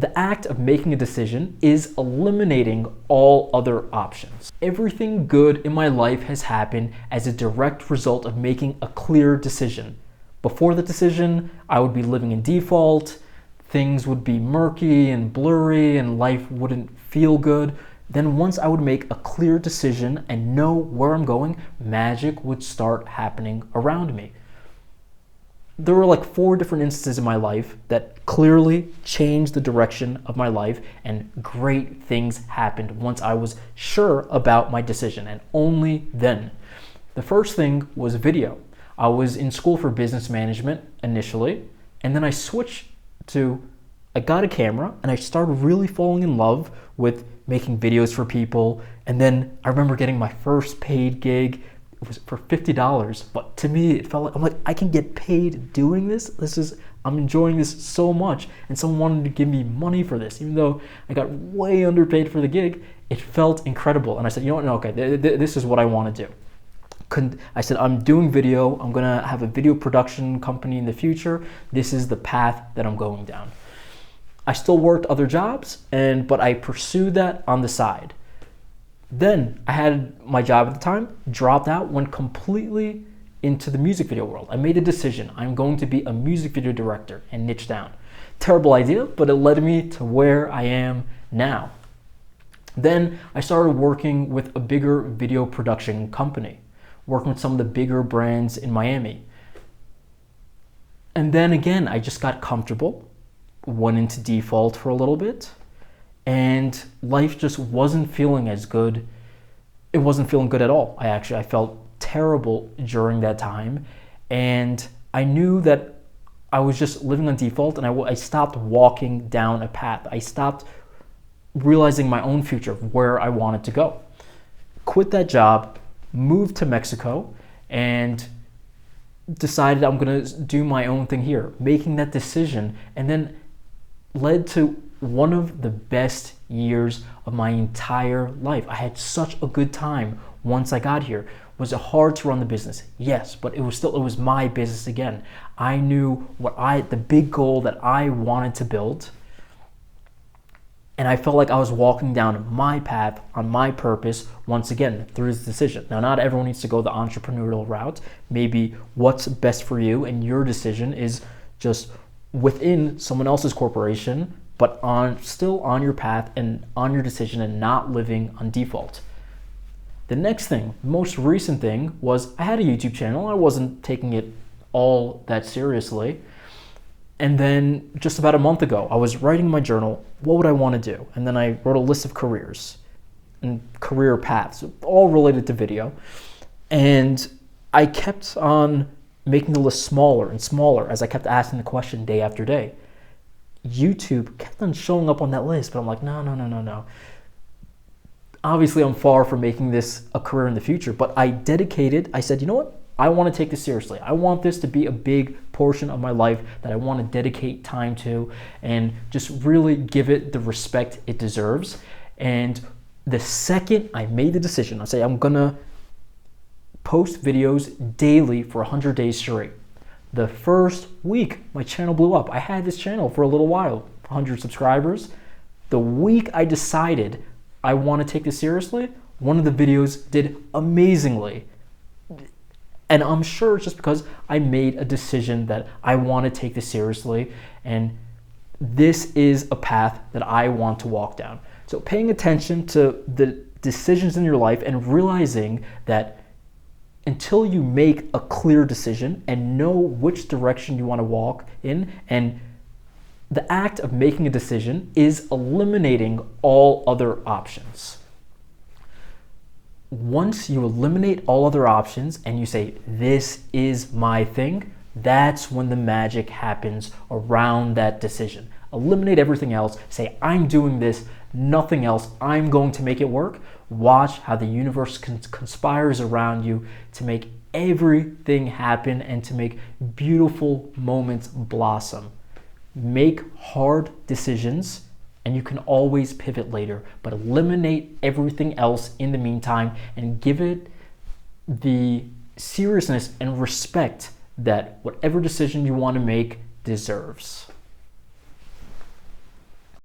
The act of making a decision is eliminating all other options. Everything good in my life has happened as a direct result of making a clear decision. Before the decision, I would be living in default, things would be murky and blurry, and life wouldn't feel good. Then once I would make a clear decision and know where I'm going, magic would start happening around me. There were like 4 different instances in my life that clearly changed the direction of my life, and great things happened once I was sure about my decision, and only then. The first thing was video. I was in school for business management initially, and then I got a camera and I started really falling in love with making videos for people. And then I remember getting my first paid gig. It was for $50, but to me it felt like I can get paid doing this. I'm enjoying this so much, and someone wanted to give me money for this, even though I got way underpaid for the gig. It felt incredible, and I said, you know what? No, okay, this is what I want to do. I said, I'm doing video. I'm gonna have a video production company in the future. This is the path that I'm going down. I still worked other jobs, but I pursued that on the side. Then I had my job at the time, dropped out, went completely into the music video world. I made a decision. I'm going to be a music video director and niche down. Terrible idea, but it led me to where I am now. Then I started working with a bigger video production company, working with some of the bigger brands in Miami. And then again, I just got comfortable, went into default for a little bit, and life just wasn't feeling as good. It wasn't feeling good at all. I felt terrible during that time, and I knew that I was just living on default, and I stopped walking down a path. I stopped realizing my own future of where I wanted to go. Quit that job, moved to Mexico, and decided I'm gonna do my own thing here. Making that decision and then led to one of the best years of my entire life. I had such a good time once I got here. Was it hard to run the business? Yes, but it was my business again. I knew the big goal that I wanted to build, and I felt like I was walking down my path on my purpose once again through this decision. Now, not everyone needs to go the entrepreneurial route. Maybe what's best for you and your decision is just within someone else's corporation, but still on your path and on your decision and not living on default. The next thing, most recent thing, was I had a YouTube channel. I wasn't taking it all that seriously. And then just about a month ago, I was writing in my journal, what would I want to do? And then I wrote a list of careers and career paths, all related to video. And I kept on making the list smaller and smaller as I kept asking the question day after day. YouTube kept on showing up on that list, but I'm like, no. Obviously, I'm far from making this a career in the future, but I said, you know what? I want to take this seriously. I want this to be a big portion of my life that I want to dedicate time to and just really give it the respect it deserves. And the second I made the decision, I say I'm going to post videos daily for 100 days straight. The first week, my channel blew up. I had this channel for a little while, 100 subscribers. The week I decided I want to take this seriously, one of the videos did amazingly. And I'm sure it's just because I made a decision that I want to take this seriously, and this is a path that I want to walk down. So paying attention to the decisions in your life and realizing that until you make a clear decision and know which direction you want to walk in, and the act of making a decision is eliminating all other options. Once you eliminate all other options and you say, this is my thing, that's when the magic happens around that decision. Eliminate everything else, say, I'm doing this, nothing else, I'm going to make it work. Watch how the universe conspires around you to make everything happen and to make beautiful moments blossom. Make hard decisions, and you can always pivot later, but eliminate everything else in the meantime and give it the seriousness and respect that whatever decision you want to make deserves.